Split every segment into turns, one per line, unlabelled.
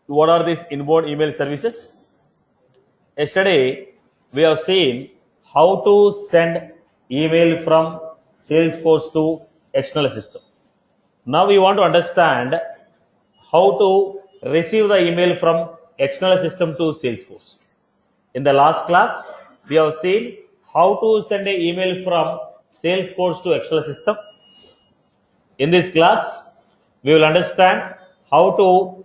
What are these inbound email services? Yesterday, we have seen how to send email from Salesforce to external system. Now we want to understand how to receive the email from external system to Salesforce. In the last class, we have seen how to send an email from Salesforce to external system. In this class, we will understand how to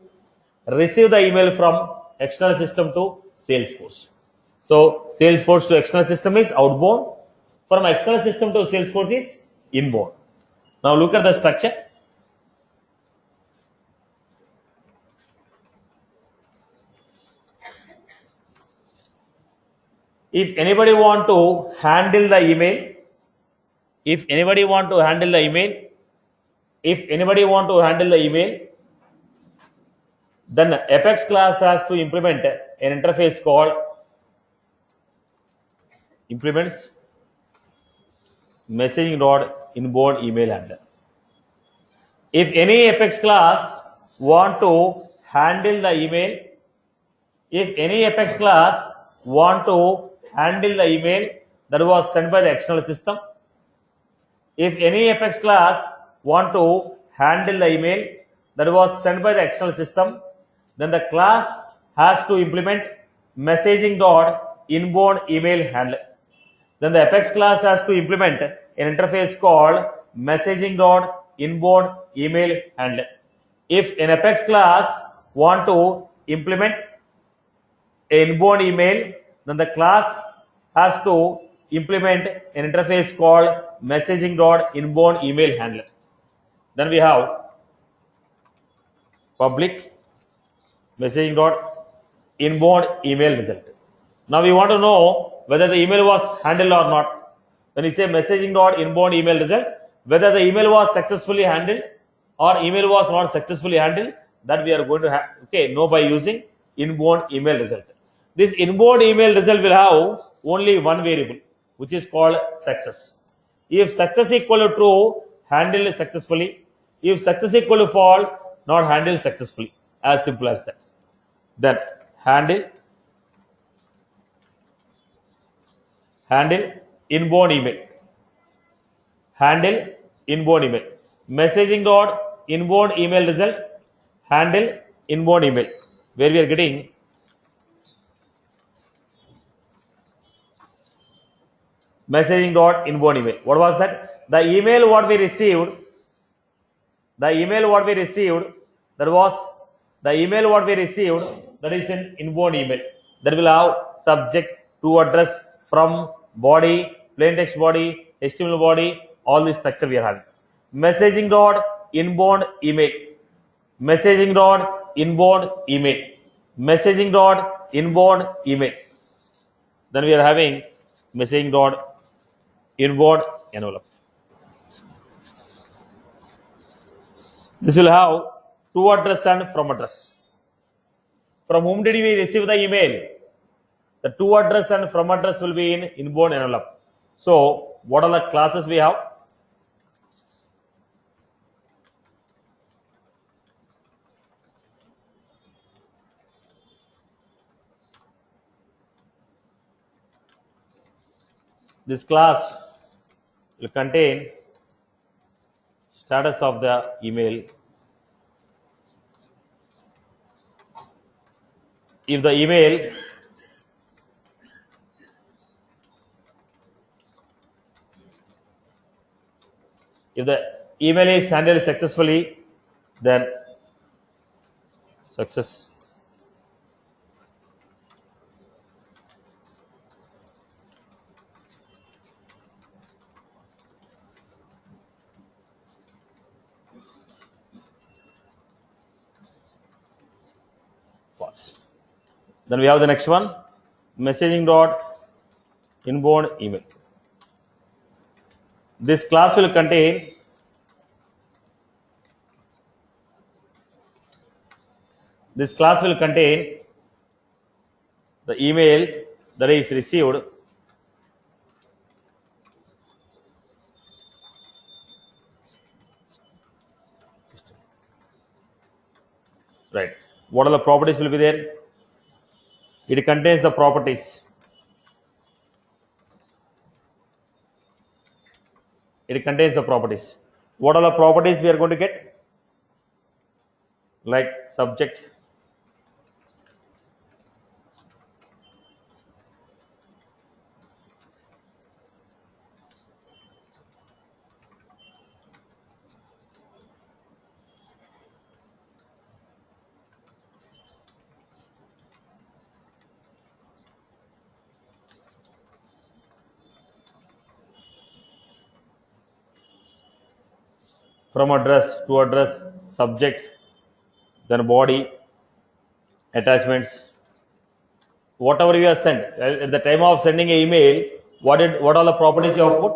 receive the email from external system to Salesforce. So Salesforce to external system is outbound. From external system to Salesforce is inbound. Now look at the structure. If anybody want to handle the email, if anybody want to handle the email, then Apex class has to implement an interface called implements messaging rod inbound email handler. If any Apex class want to handle the email, that was sent by the external system, if any Apex class want to handle the email that was sent by the external system, then the class has to implement messaging dot inbound email handler. Then the Apex class has to implement an interface called messaging dot inbound email handler. If an Apex class want to implement an inbound email, then the class has to implement an interface called messaging dot inbound email handler. Then we have public messaging dot inbound email result. Now we want to know whether the email was handled or not. When you say messaging dot inbound email result, whether the email was successfully handled or email was not successfully handled, that we are going to know by using inbound email result. This inbound email result will have only one variable, which is called success. If success equal to true, handle successfully. If success equal to false, not handle successfully. As simple as that. Then handle inbound email. Handle inbound email. Messaging dot inbound email result. Handle inbound email. Where we are getting messaging dot inbound email. What was that? The email what we received, that is an inbound email. That will have subject, to address, from, body, plain text body, HTML body, all this structure we are having. Messaging dot inbound email. Messaging dot inbound email. Messaging dot inbound email. Then we are having messaging dot inbound envelope. This will have to address and from address. From whom did we receive the email? The to address and from address will be in inbound envelope. So what are the classes we have? This class will contain status of the email. If the email is handled successfully, then success. False. Then we have the next one, messaging dot inbound email. This class will contain the email that is received right. What are the properties will be there? It contains the properties. It contains the properties. What are the properties we are going to get? Like subject, from address to address, subject, then body, attachments. Whatever you have sent at the time of sending an email, what are the properties you have put?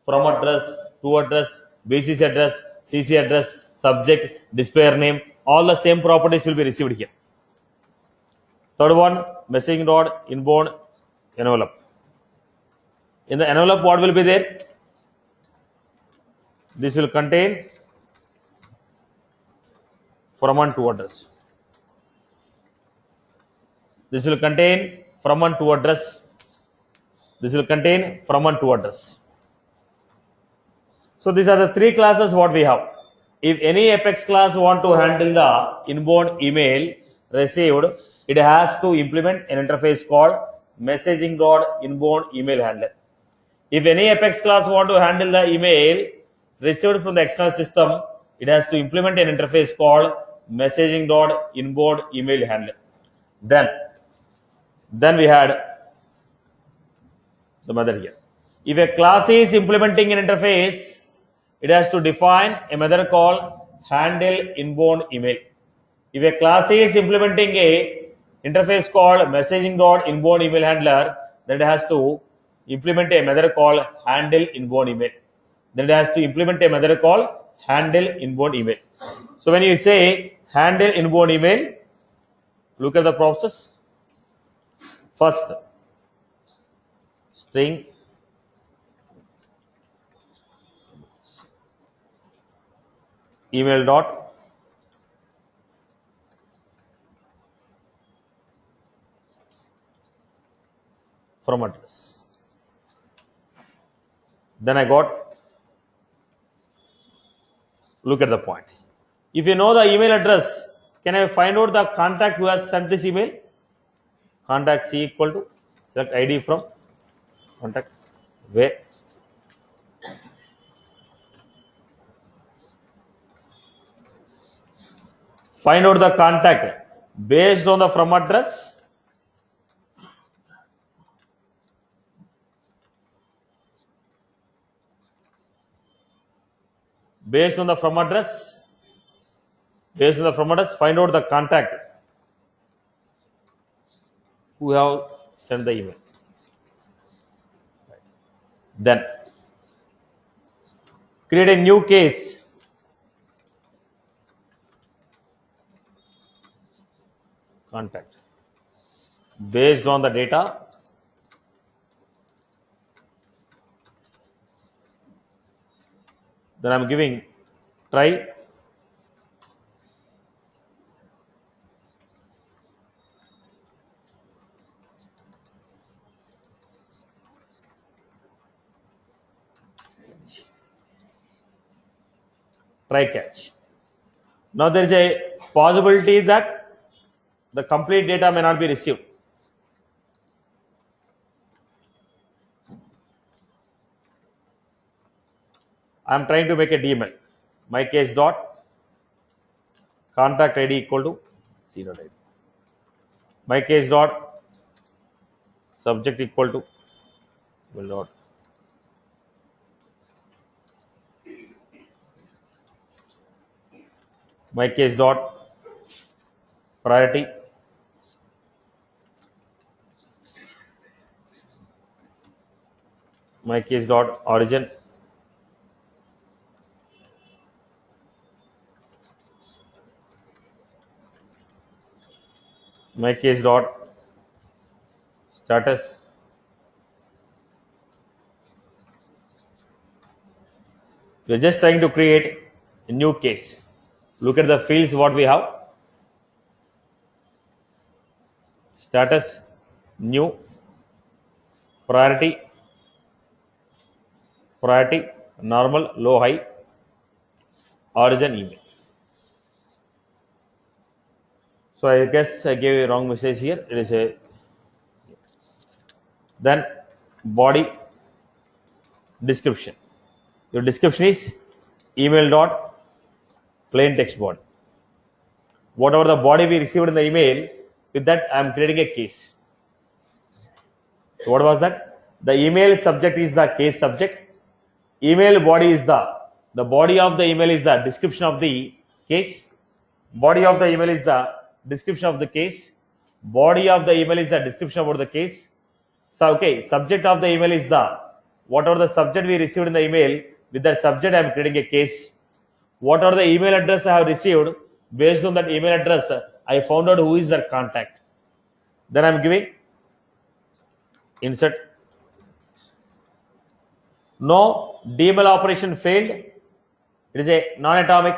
From address, to address, BCC address, CC address, subject, displayer name, all the same properties will be received here. Third one, messaging dot inbound envelope. In the envelope, what will be there? This will contain from and to address. This will contain from and to address. This will contain from and to address. So these are the three classes what we have. If any Apex class want to handle the inbound email received, it has to implement an interface called messaging.inbound email handler. If any Apex class want to handle the email received from the external system, it has to implement an interface called messaging.inbound email handler. Then we had the method here. If a class is implementing an interface, it has to define a method called handle inbound email. If a class is implementing a interface called messaging.inbound email handler, then it has to implement a method called handle inbound email. Then it has to implement a method called handle inbound email. So when you say handle inbound email, look at the process. First, string email dot from address. Then I got, look at the point. If you know the email address, can I find out the contact who has sent this email? Contact C equal to select ID from contact where. Find out the contact based on the from address. Based on the from address, find out the contact who have sent the email. Then create a new case. Contact based on the data. Then I'm giving try catch. Now there is a possibility that the complete data may not be received. I am trying to make a DML. My case dot contact ID equal to C dot ID. My case dot subject equal to will dot my case dot priority my case dot origin my case dot status we are just trying to create a new case. Look at the fields what we have. status, new, priority, normal, low, high, origin, email. So I guess I gave a wrong message here. It is a then body description. Your description is email dot plain text body. Whatever the body we received in the email, with that I am creating a case. So what was that? The email subject is the case subject. Email body is the body of the email is the description of the case. Body of the email is the description of the case. Body of the email is the description about the case. So okay, subject of the email is the whatever the subject we received in the email. With that subject I am creating a case. Whatever the email address I have received, based on that email address I found out who is their contact. Then I am giving insert. No DML operation failed. It is a non-atomic.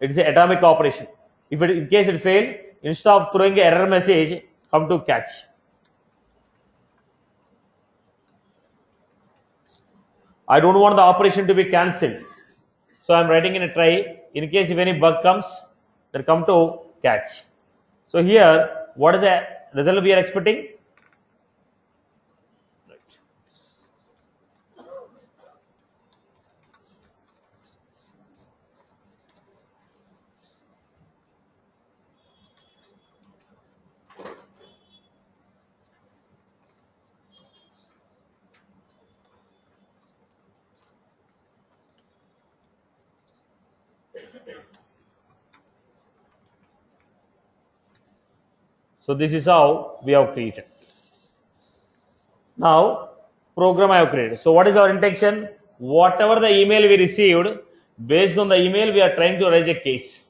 It is an atomic operation. If it, in case it failed, instead of throwing an error message, come to catch. I don't want the operation to be cancelled, so I am writing in a try. In case if any bug comes, then come to catch. So here, what is the result we are expecting? So this is how we have created. Now program I have created. So what is our intention? Whatever the email we received, based on the email we are trying to raise a case.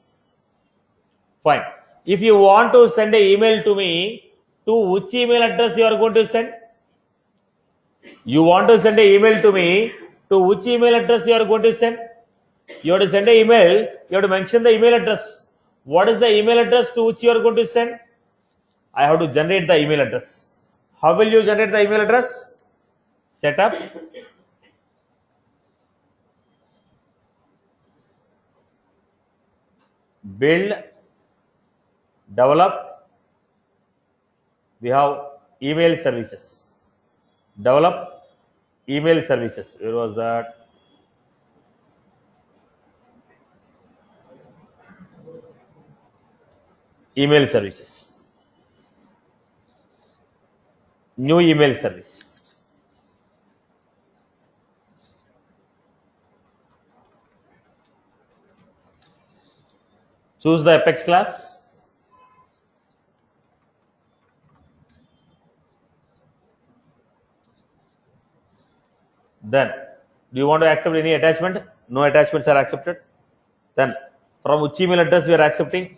Fine. If you want to send an email to me, to which email address you are going to send? You want to send an email to me, to which email address you are going to send? You have to send an email, you have to mention the email address. What is the email address to which you are going to send? I have to generate the email address. How will you generate the email address? Setup, build, develop. We have email services. Develop email services. Where was that? Email services. New email service. Choose the Apex class. Then, do you want to accept any attachment? No attachments are accepted. Then, from which email address we are accepting?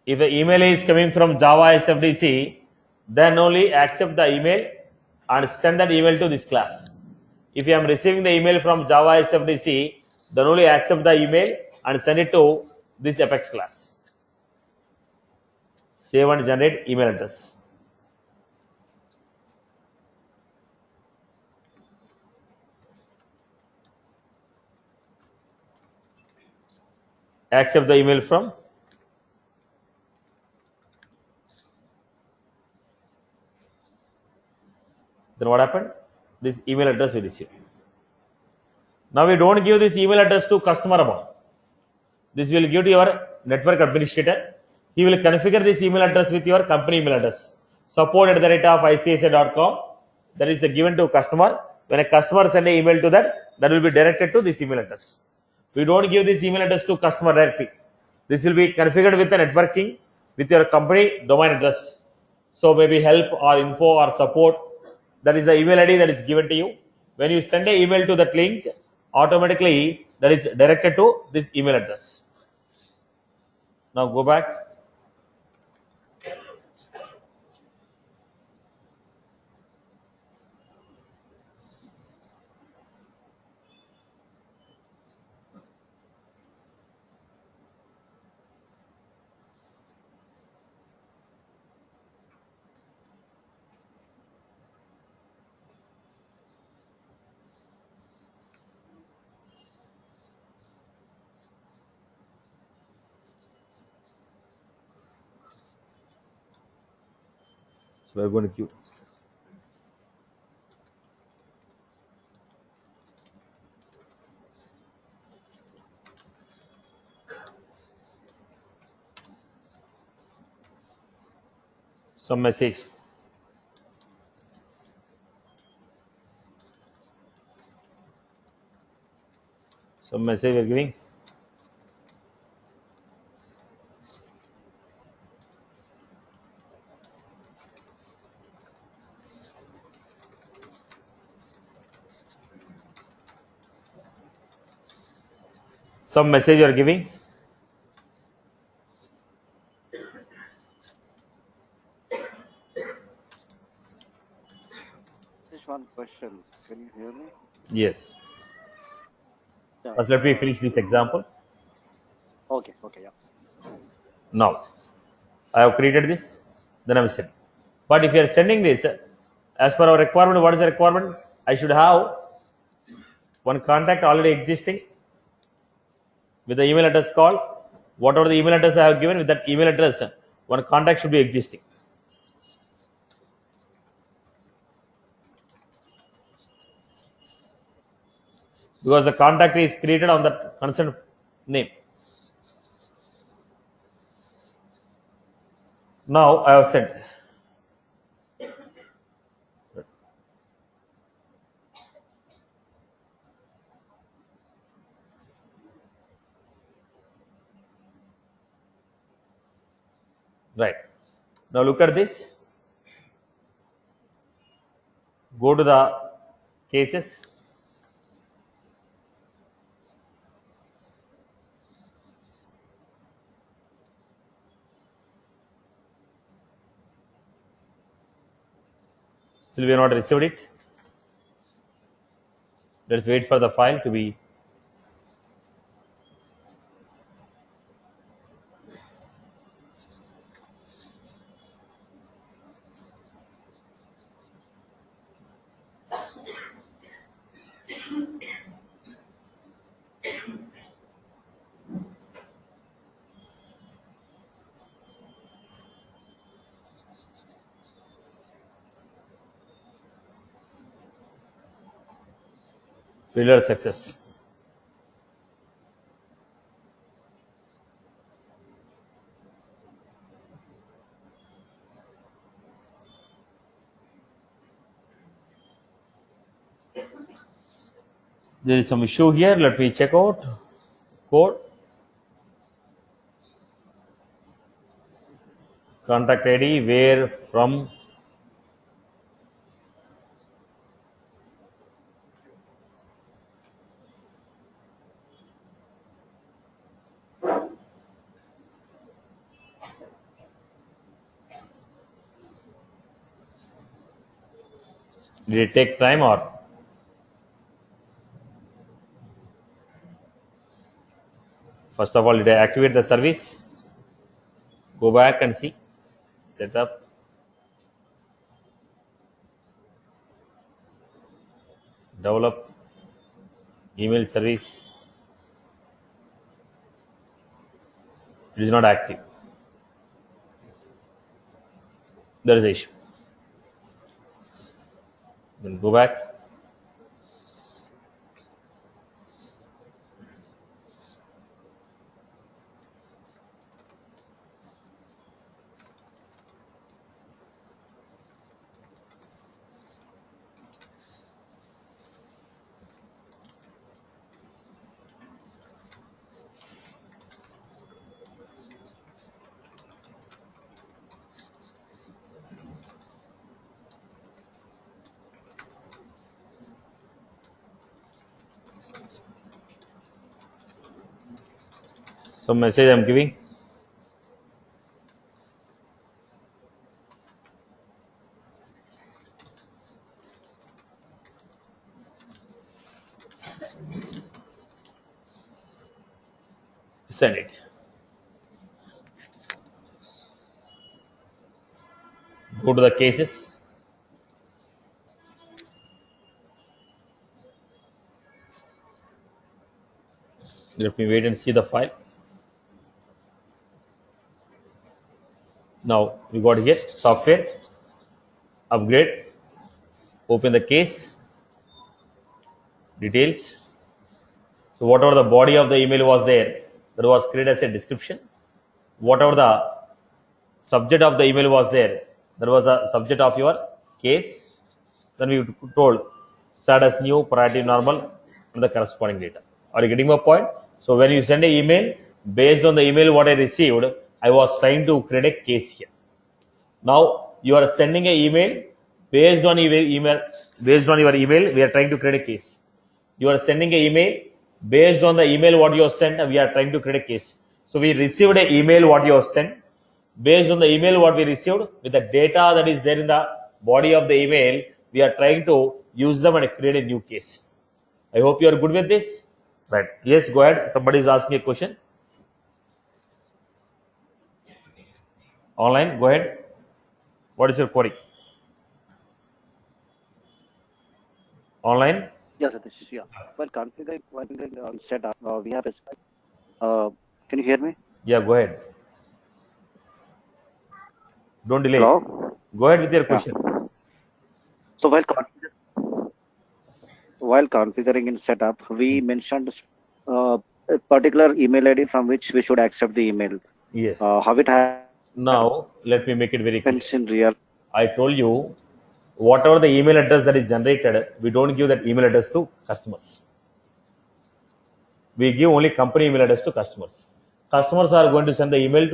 If the email is coming from Java SFDC, then only accept the email and send that email to this class. If I am receiving the email from Java SFDC, then only accept the email and send it to this Apex class. Save and generate email address. Accept the email from. Then what happened? This email address we receive. Now we don't give this email address to customer account. This will give to your network administrator. He will configure this email address with your company email address. support@icsa.com. That is given to customer. When a customer send an email to that will be directed to this email address. We don't give this email address to customer directly. This will be configured with the networking with your company domain address. So maybe help or info or support. That is the email ID that is given to you. When you send an email to that link, automatically that is directed to this email address. Now go back. So we're going to queue. Some message. Some message we're giving. Some message you're giving.
Just one question. Can you hear me?
Yes.
Yeah.
First, let me finish this example.
Okay. Yeah.
Now, I have created this. Then I will send. But if you are sending this, as per our requirement, what is the requirement? I should have one contact already existing with the email address called whatever the email address I have given. With that email address, one contact should be existing. Because the contact is created on that concerned name. Now I have sent. Right. Now look at this. Go to the cases. Still we have not received it. Let's wait for the file to be. Failure success. There is some issue here. Let me check out code. Contact ID where from. Did it take time or? First of all, did I activate the service? Go back and see. Setup. Develop. Email service. It is not active. There is an issue. Then go back. Some message I'm giving. Send it. Go to the cases. Let me wait and see the file. Now we got here software. upgrade, open the case, details. So whatever the body of the email was there, that was created as a description. Whatever the subject of the email was there, that was the subject of your case. Then we told start as new, priority normal, and the corresponding data. Are you getting my point? So when you send an email, based on the email what I received, I was trying to create a case here. Now you are sending an email based on your email. Based on your email, we are trying to create a case. You are sending an email based on the email what you have sent. We are trying to create a case. So we received an email what you have sent. Based on the email what we received, with the data that is there in the body of the email, we are trying to use them and create a new case. I hope you are good with this. Right? Yes, go ahead. Somebody is asking a question. Online, go ahead. What is your query? Online?
Yes, Satish. Yeah. While configuring on setup, we have a. Can you hear me?
Yeah, go ahead. Don't delay.
Hello.
Go ahead with your question.
So while configuring in setup, we mentioned a particular email ID from which we should accept the email.
Yes.
How it
Now, let me make it very clear.
happens in real.
I told you, whatever the email address that is generated, we don't give that email address to customers. We give only company email address to customers. Customers are going to send the email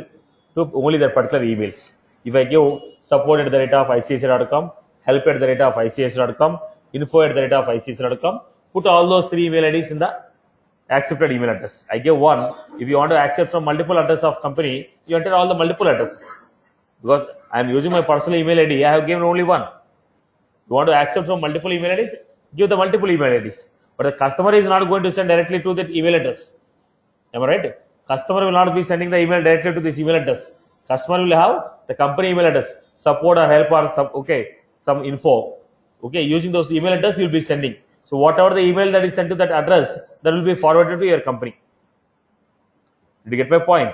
to only their particular emails. If I give support at the rate of ICSA.com, help at the rate of ICSA.com, info at the rate of ICSA.com, put all those 3 email IDs in the accepted email address. I give one. If you want to accept from multiple address of company, you enter all the multiple addresses. Because I am using my personal email ID, I have given only one. You want to accept from multiple email IDs, give the multiple email IDs. But the customer is not going to send directly to that email address. Am I right? Customer will not be sending the email directly to this email address. Customer will have the company email address, support or help or some info. Okay, using those email address you will be sending. So whatever the email that is sent to that address, that will be forwarded to your company. Did you get my point?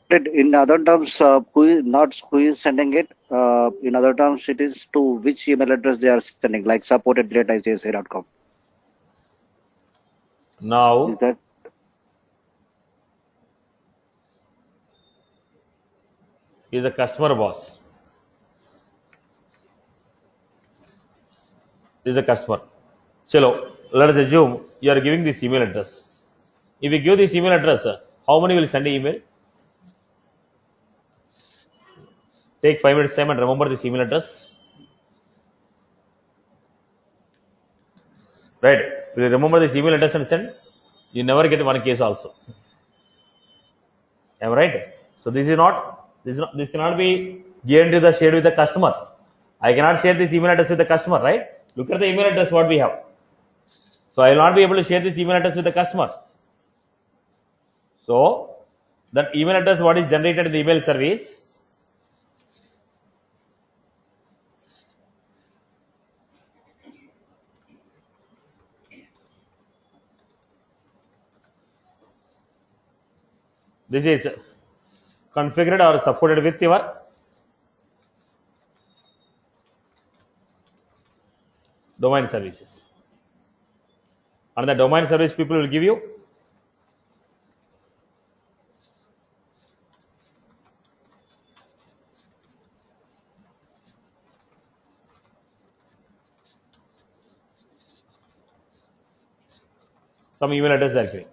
In other terms, who is sending it. In other terms, it is to which email address they are sending, like support@ICSA.com.
Now,
Is that
is a customer boss. Is a customer. Chalo, let us assume you are giving this email address. If you give this email address, how many will send an email? Take 5 minutes time and remember this email address. Right? Will you remember this email address and send? You never get one case also. Am I right? So this cannot be given to the shared with the customer. I cannot share this email address with the customer, right? Look at the email address what we have. So I will not be able to share this email address with the customer. So that email address what is generated in the email service, this is configured or supported with your domain services. And the domain service people will give you some email address they are giving.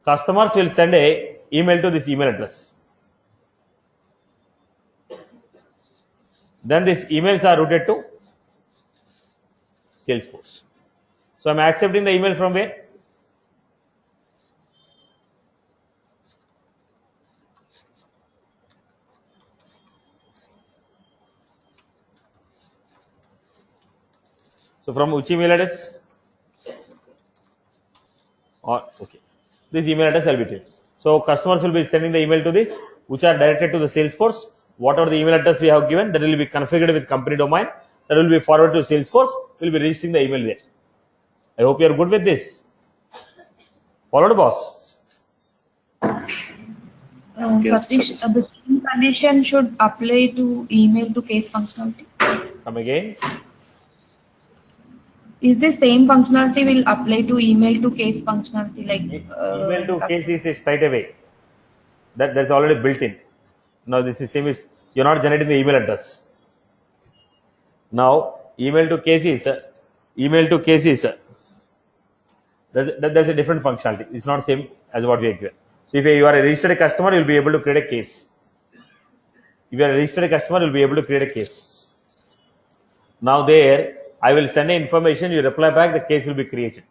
Customers will send a email to this email address. Then these emails are routed to Salesforce. So I am accepting the email from where? So from which email address? Or okay, this email address I will be taking. So customers will be sending the email to this, which are directed to the Salesforce. Whatever the email address we have given, that will be configured with company domain. That will be forwarded to Salesforce. We will be registering the email there. I hope you are good with this. Followed, boss?
No,
Yes,
Satish, the same condition should apply to email to case functionality.
Come again.
Is the same functionality will apply to email to case functionality like
Email
in
to case
customer?
is straight away. That's already built in. Now this is same is you're not generating the email address. Now email to cases. There's a different functionality. It's not same as what we are given. So if you are a registered customer, you'll be able to create a case. If you are a registered customer, you'll be able to create a case. Now there, I will send an information. You reply back. The case will be created.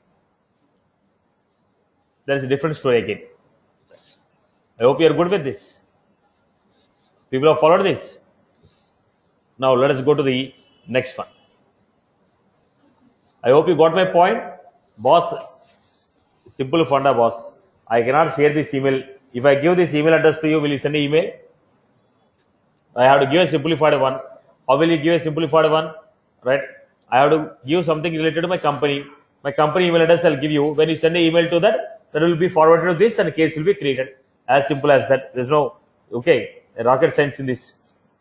There is a different story again. I hope you are good with this. People have followed this. Now let us go to the next one. I hope you got my point, boss. Simple funda, boss. I cannot share this email. If I give this email address to you, will you send an email? I have to give a simplified one. How will you give a simplified one? Right? I have to give something related to my company. My company email address I'll give you. When you send an email to that, that will be forwarded to this and a case will be created. As simple as that. There's no rocket science in this.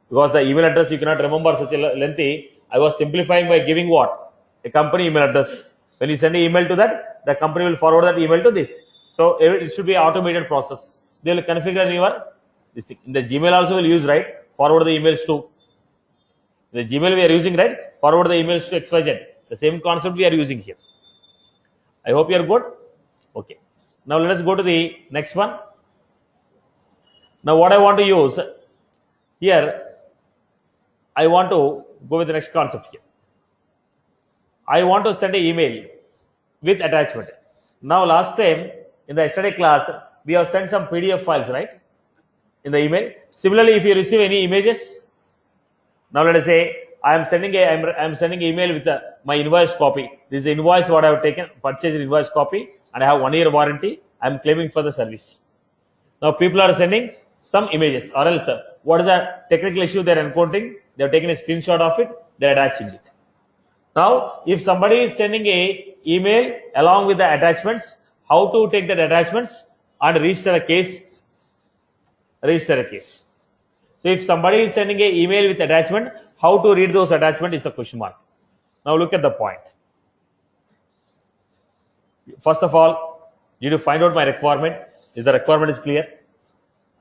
Because the email address you cannot remember such a lengthy. I was simplifying by giving what? A company email address. When you send an email to that, the company will forward that email to this. So it should be an automated process. They will configure your this thing. In the Gmail also will use, right? Forward the emails to the Gmail we are using, right? Forward the emails to XYZ. The same concept we are using here. I hope you are good. Okay. Now let us go to the next one. Now what I want to use here, I want to go with the next concept here. I want to send an email with attachment. Now last time in the yesterday class, we have sent some PDF files, right? In the email. Similarly, if you receive any images, now let us say I'm sending email with my invoice copy. This is the invoice what I have taken, purchased invoice copy, and I have 1 year warranty. I'm claiming for the service. Now people are sending some images, or else what is the technical issue they're encountering? They have taken a screenshot of it. They're attaching it. Now, if somebody is sending a email along with the attachments, how to take that attachments and register a case? Register a case. So if somebody is sending an email with attachment, how to read those attachment is the question mark. Now look at the point. First of all, you need to find out my requirement. Is the requirement is clear?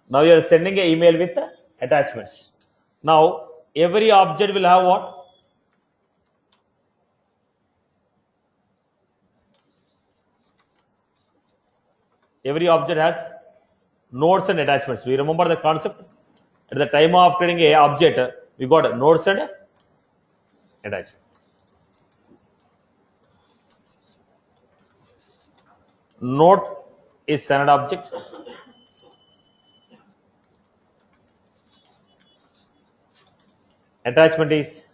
Now you are sending an email with the attachments. Now every object will have what? Every object has nodes and attachments. Do you remember the concept? At the time of creating a object, we got nodes and attachment. Node is standard object. Attachment is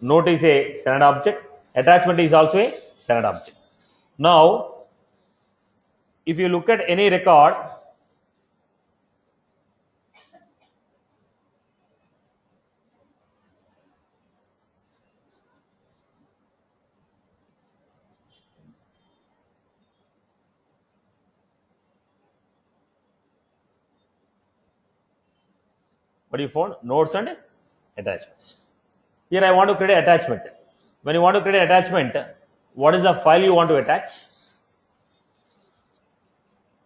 node is a standard object. Attachment is also a standard object. Now, if you look at any record, what you found? Nodes and attachments. Here I want to create an attachment. When you want to create an attachment, what is the file you want to attach?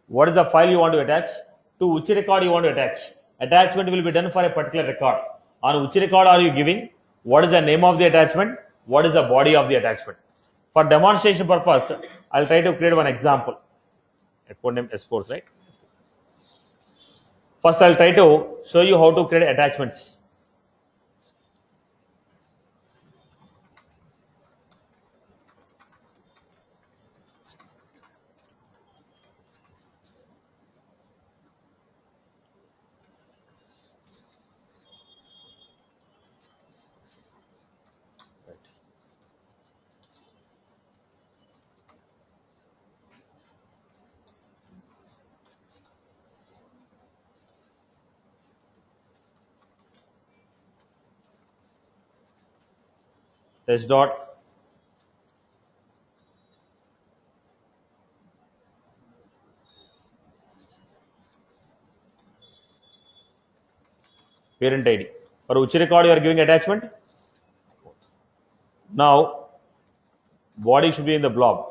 What is the file you want to attach? To which record you want to attach? Attachment will be done for a particular record. On which record are you giving? What is the name of the attachment? What is the body of the attachment? For demonstration purpose, I'll try to create one example. A code name S4, right? First, I'll try to show you how to create attachments. Test dot parent ID. For which record you are giving attachment? Now, body should be in the blob.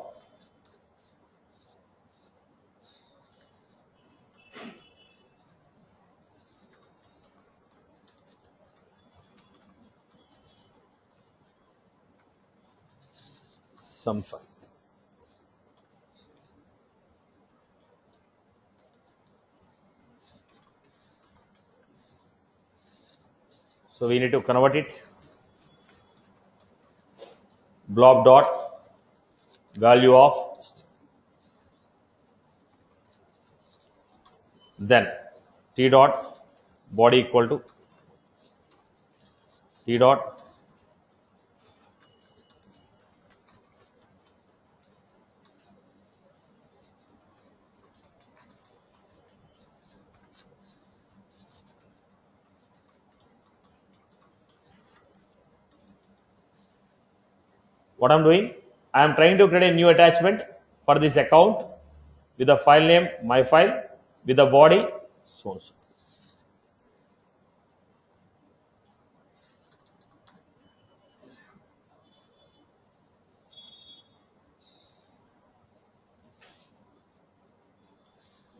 Some file. So we need to convert it. Blob dot value of, then t dot body equal to t dot what I'm doing, I am trying to create a new attachment for this account with the file name my file, with the body so and so.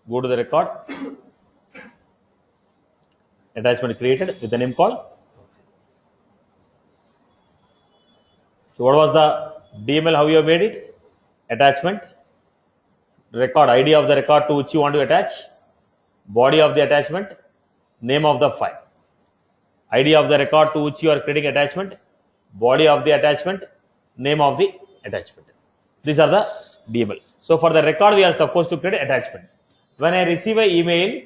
Go to the record, attachment created with the name call. So what was the DML, how you have made it? Attachment, record, ID of the record to which you want to attach, body of the attachment, name of the file. ID of the record to which you are creating attachment, body of the attachment, name of the attachment. These are the DML. So for the record, we are supposed to create attachment. When I receive an email,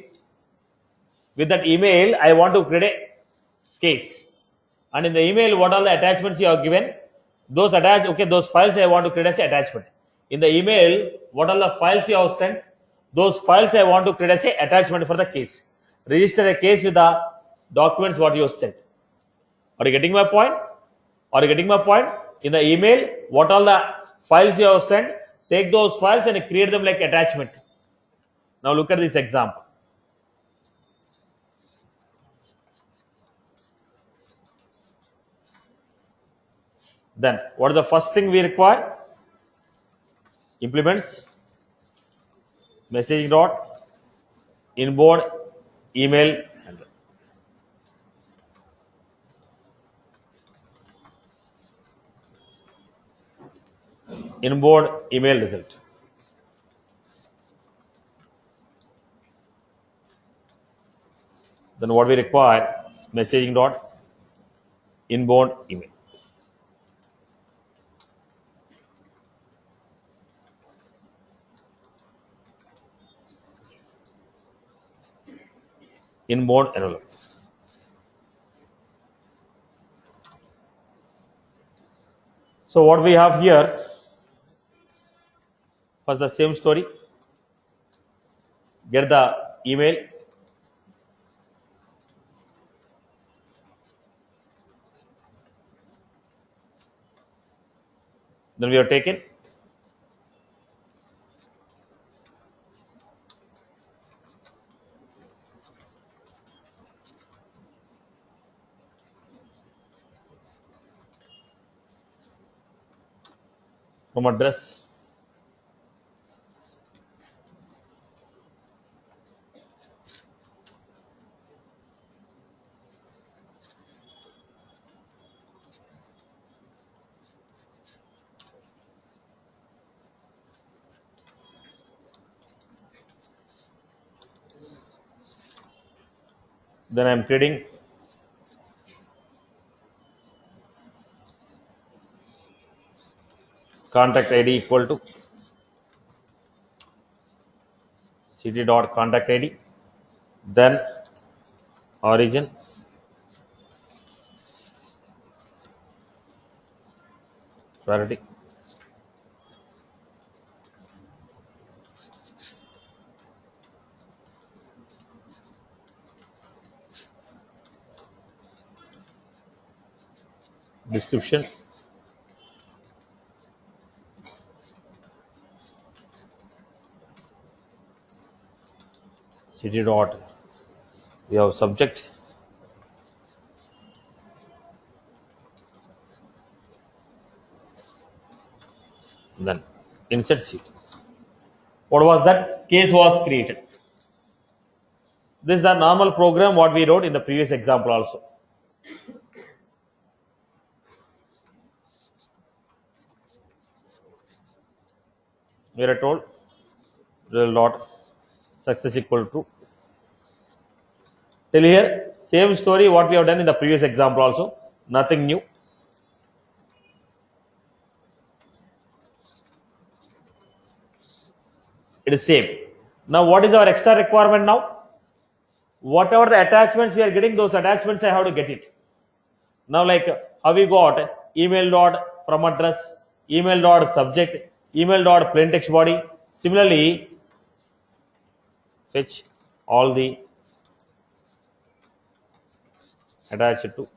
with that email, I want to create a case. And in the email, what are the attachments you have given? Those attached, okay, those files I want to create as an attachment. In the email, what are the files you have sent? Those files I want to create as an attachment for the case. Register a case with the documents what you have sent. Are you getting my point? Are you getting my point? In the email, what all the files you have sent, take those files and create them like attachment. Now look at this example. Then what is the first thing we require? Implements messaging dot inbound email handler. Inbound email result. Then what we require? Messaging dot inbound email. Inbound envelope. So what we have here, first the same story. Get the email. Then we have taken from address, then I am creating contact ID equal to cd dot contact ID, then origin, priority, description, cd dot, we have subject, Then insert sheet. What was that? Case was created. This is the normal program what we wrote in the previous example also. We are told result dot success equal to. Till here, same story what we have done in the previous example also. Nothing new. It is same. Now what is our extra requirement now? Whatever the attachments we are getting, those attachments I have to get it. Now like how we got email dot from address, email dot subject, email dot plain text body. Similarly, fetch all the attached to.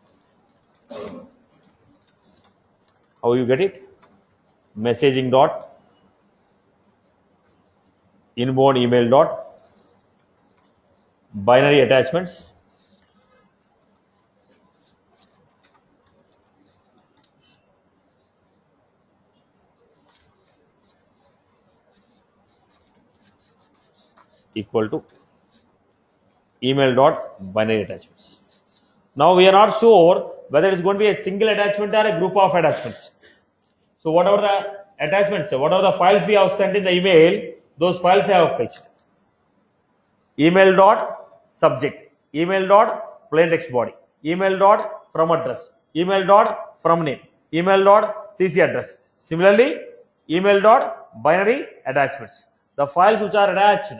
How you get it? Messaging dot inbound email dot binary attachments equal to email dot binary attachments. Now we are not sure whether it is going to be a single attachment or a group of attachments. So whatever the attachments, whatever the files we have sent in the email, those files I have fetched. Email dot subject, email dot plain text body, email dot from address, email dot from name, email dot CC address. Similarly, email dot binary attachments. The files which are attached,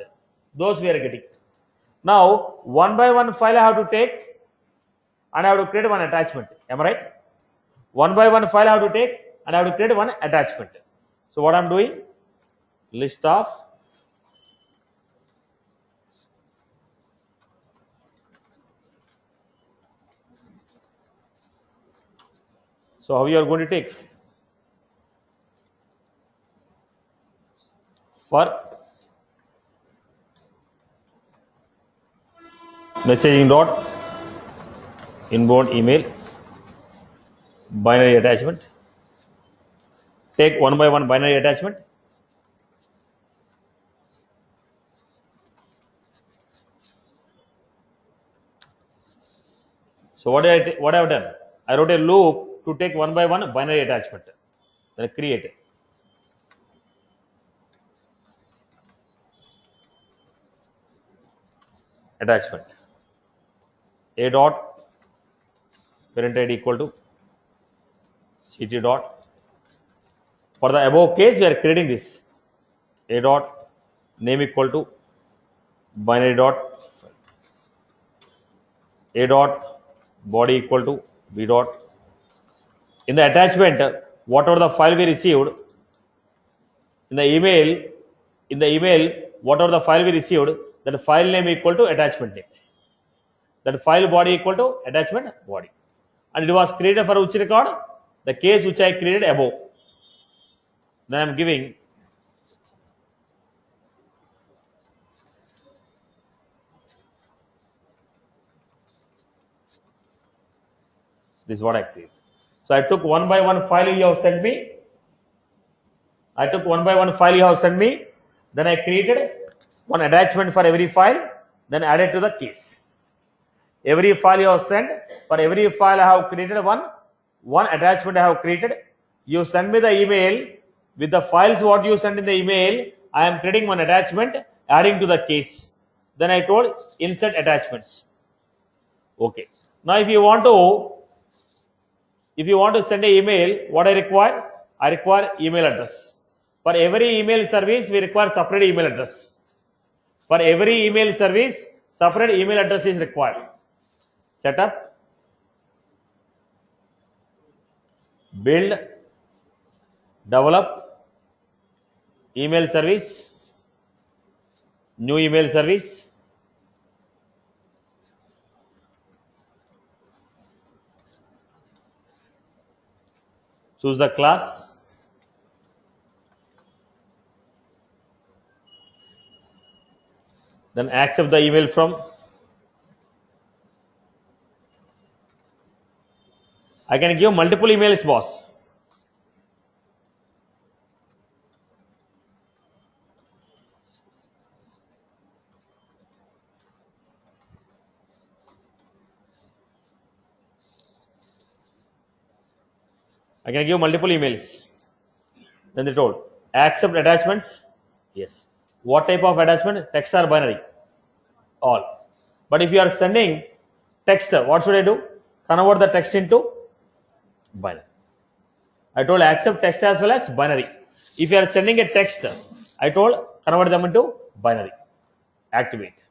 those we are getting. Now, one by one file I have to take and I have to create one attachment. Am I right? One by one file I have to take and I have to create one attachment. So what I am doing? List of so how you are going to take? For messaging dot inbound email binary attachment. Take one by one binary attachment. So what I have done? I wrote a loop to take one by one binary attachment. Then create it. Attachment. A dot parent ID equal to CT dot. For the above case, we are creating this. A dot name equal to binary dot A dot body equal to B dot. In the attachment, whatever the file we received, in the email, whatever the file we received, that file name equal to attachment name. That file body equal to attachment body. And it was created for which record? The case which I created above. Then I am giving this is what I created. So I took one by one file you have sent me. Then I created one attachment for every file, then added to the case. Every file you have sent, for every file I have created one attachment I have created. You send me the email with the files what you sent in the email. I am creating one attachment, adding to the case. Then I told insert attachments. Okay. Now if you want to send an email, what I require? I require email address. For every email service, we require separate email address. For every email service, separate email address is required. Setup, build, develop, email service, new email service, choose the class, then accept the email from. I can give multiple emails, boss. I can give multiple emails. Then they told, accept attachments. Yes. What type of attachment? Text or binary? All. But if you are sending text, what should I do? Convert the text into binary. I told accept text as well as binary. If you are sending a text, I told convert them into binary. Activate.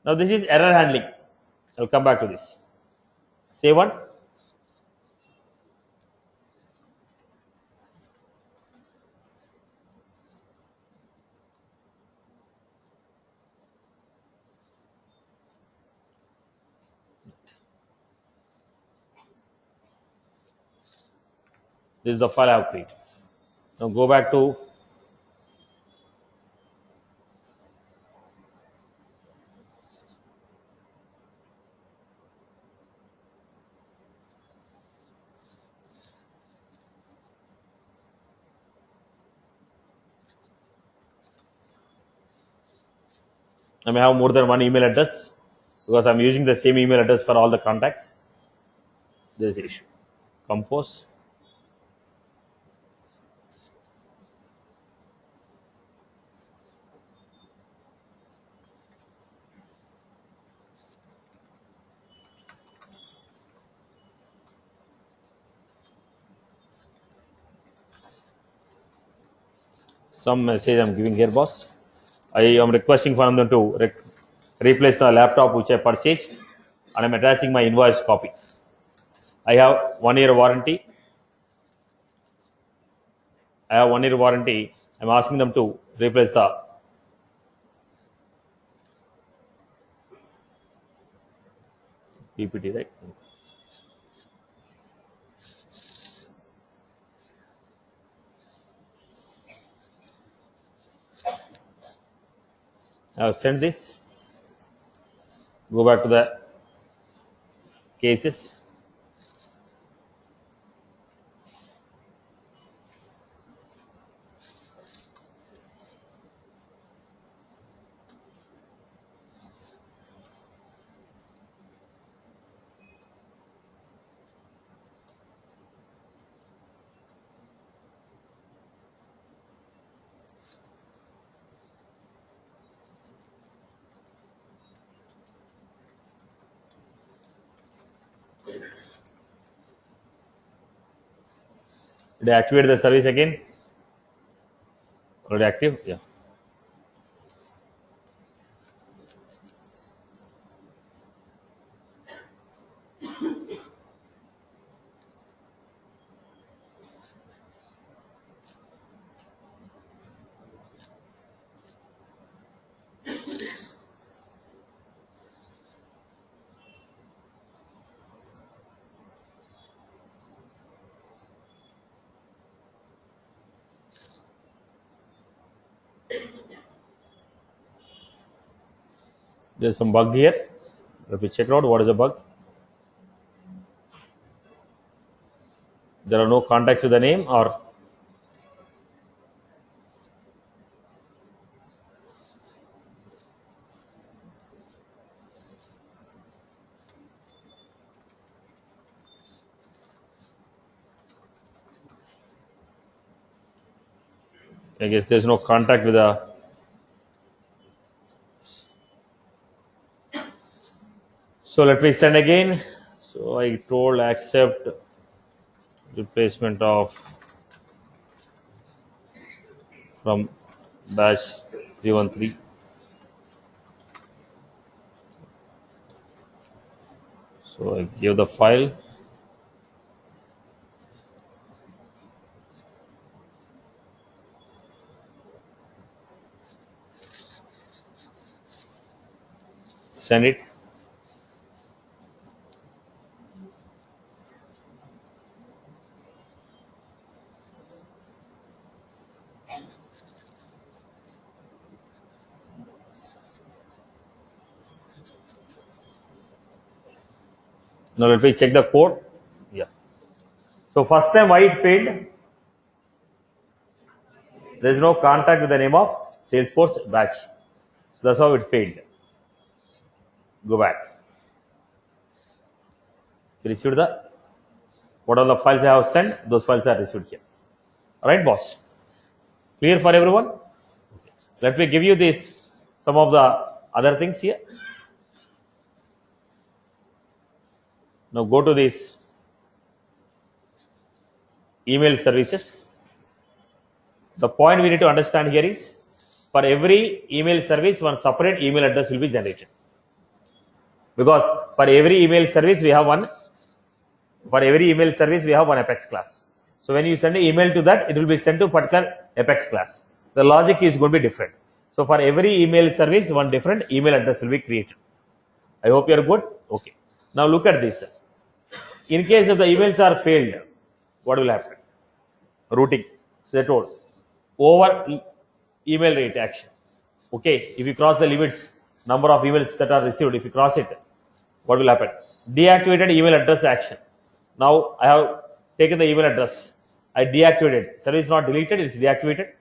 Now this is error handling. I will come back to this. Save one. This is the file I have created. Now go back to I may have more than one email address because I'm using the same email address for all the contacts. There is an issue. Compose. Some message I'm giving here, boss. I am requesting for them to replace the laptop which I purchased, and I'm attaching my invoice copy. I have 1 year warranty. I'm asking them to replace the PPT, right? I have sent this. Go back to the cases. Did I activate the service again? Already active? Yeah. There's some bug here. Let me check out what is the bug. There are no contacts with the name, or I guess there's no contact with the. So let me send again. So I told accept replacement of from batch 313. So I give the file. Send it. Now let me check the code. Yeah. So first time why it failed? There is no contact with the name of Salesforce batch. So that's how it failed. Go back. You received the What are the files I have sent? Those files are received here. Right, boss? Clear for everyone? Let me give you this, some of the other things here. Now go to this email services. The point we need to understand here is, for every email service, one separate email address will be generated. Because for every email service, we have one Apex class. So when you send an email to that, it will be sent to particular Apex class. The logic is going to be different. So for every email service, one different email address will be created. I hope you are good. Okay. Now look at this. In case if the emails are failed, what will happen? Routing. So they told over email rate action. Okay. If you cross the limits, number of emails that are received, if you cross it, what will happen? Deactivated email address action. Now I have taken the email address. I deactivated. Service not deleted, it's deactivated.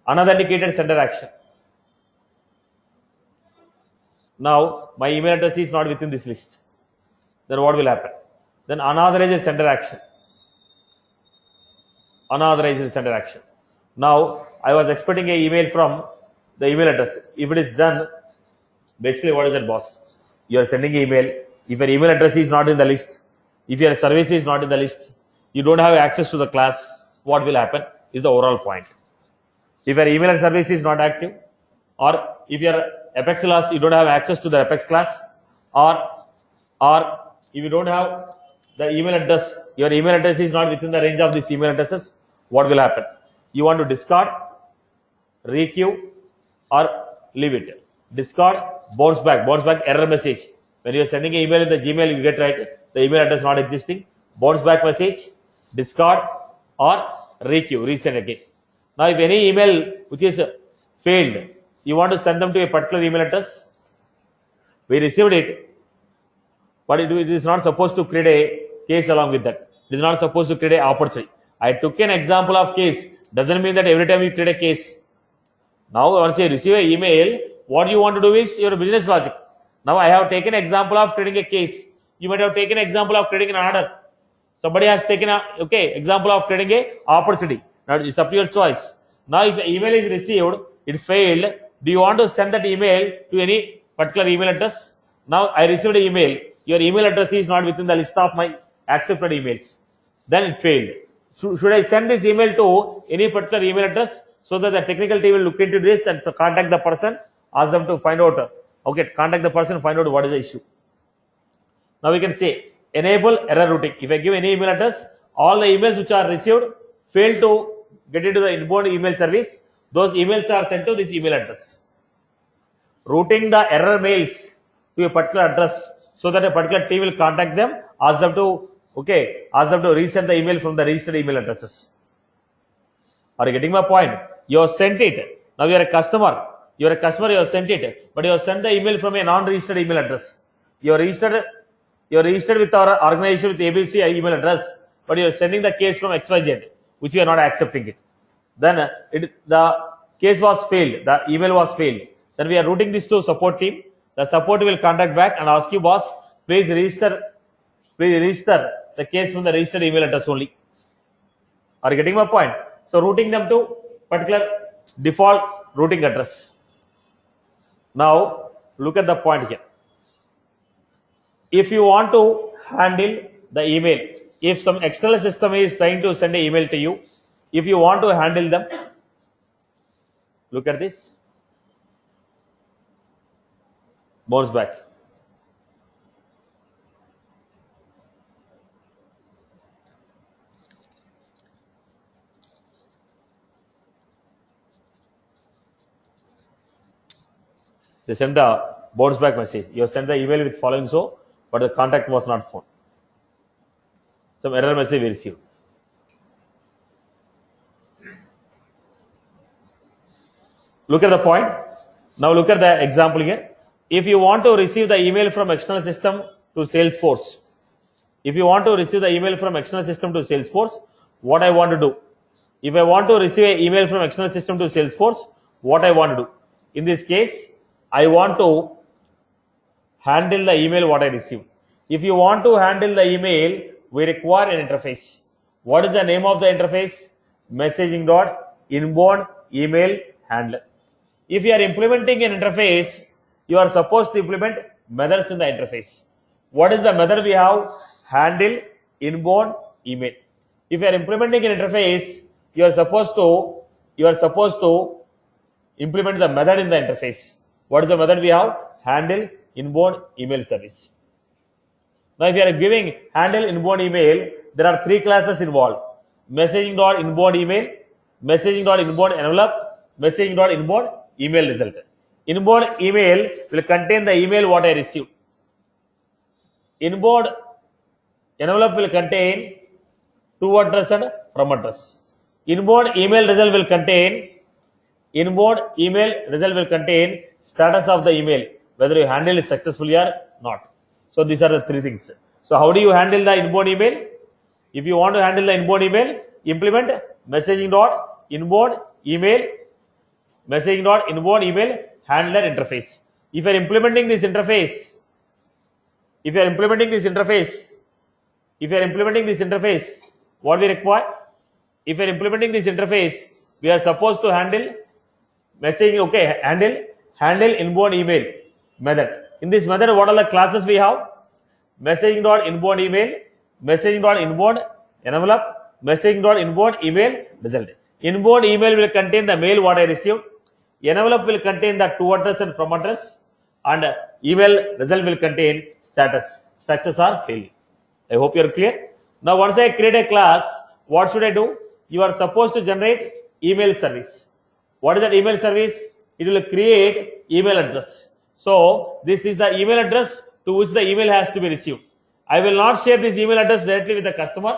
Unauthenticated sender action. Now my email address is not within this list. Then what will happen? Then unauthorized sender action. Unauthorized sender action. Now I was expecting an email from the email address. If it is done, basically what is that, boss? You are sending email. If your email address is not in the list, if your service is not in the list, you don't have access to the class, what will happen is the overall point. If your email service is not active, or if your Apex class, you don't have access to the Apex class, or if you don't have the email address, your email address is not within the range of these email addresses, what will happen? You want to discard, requeue, or leave it. Discard, bounce back error message. When you are sending an email in the Gmail, you get right, the email address not existing, bounce back message, discard, or requeue, resend again. Now if any email which is failed, you want to send them to a particular email address, we received it, but it is not supposed to create a case along with that. It is not supposed to create an opportunity. I took an example of case, doesn't mean that every time you create a case. Now once you receive an email, what you want to do is your business logic. Now I have taken example of creating a case. You might have taken example of creating an order. Somebody has taken example of creating a opportunity. Now it's up to your choice. Now if the email is received, it failed, do you want to send that email to any particular email address? Now I received an email, your email address is not within the list of my accepted emails. Then it failed. Should I send this email to any particular email address so that the technical team will look into this and to contact the person, ask them to find out, contact the person, find out what is the issue. Now we can say enable error routing. If I give any email address, all the emails which are received fail to get into the inbound email service. Those emails are sent to this email address. Routing the error mails to a particular address so that a particular team will contact them, ask them to resend the email from the registered email addresses. Are you getting my point? You have sent it. Now you are a customer. You have sent it, but you have sent the email from a non-registered email address. You are registered with our organization with ABC email address, but you are sending the case from XYZ, which you are not accepting it. Then the case was failed, the email was failed. Then we are routing this to support team. The support will contact back and ask you, boss, please register the case from the registered email address only. Are you getting my point? So routing them to particular default routing address. Now look at the point here. If you want to handle the email, if some external system is trying to send an email to you, if you want to handle them, look at this. Bounce back. They send the bounce back message. You have sent the email with following so, but the contact was not found. Some error message we received. Look at the point. Now look at the example here. If you want to receive the email from external system to Salesforce, what I want to do? If I want to receive an email from external system to Salesforce, what I want to do? In this case, I want to handle the email what I received. If you want to handle the email we require an interface. What is the name of the interface? Messaging dot inbound email handler. If you are implementing an interface, you are supposed to implement methods in the interface. What is the method we have? Handle inbound email. If you are implementing an interface, you are supposed to implement the method in the interface. What is the method we have? Handle inbound email service. Now, if you are giving handle inbound email, there are three classes involved: messaging.inbound email, messaging.inbound envelope, messaging.inbound email result. Inbound email will contain the email what I received. Inbound envelope will contain to address and from address. Inbound email result will contain status of the email, whether you handle it successfully or not. So these are the three things. So how do you handle the inbound email? If you want to handle the inbound email, implement messaging.inbound email handler interface. If you are implementing this interface, what we require? If you are implementing this interface, we are supposed to handle handle inbound email method. In this method, what are the classes we have? Messaging.inbound email, messaging.inbound envelope, messaging.inbound email result. Inbound email will contain the mail what I received. Envelope will contain the to address and from address, and email result will contain status, success or failure. I hope you are clear. Now, once I create a class, what should I do? You are supposed to generate email service. What is that email service? It will create email address. So this is the email address to which the email has to be received. I will not share this email address directly with the customer.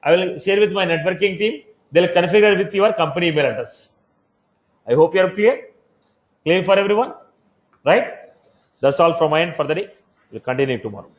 I will share with my networking team. They will configure with your company email address. I hope you are clear. Clear for everyone, right? That's all from my end for the day. We'll continue tomorrow.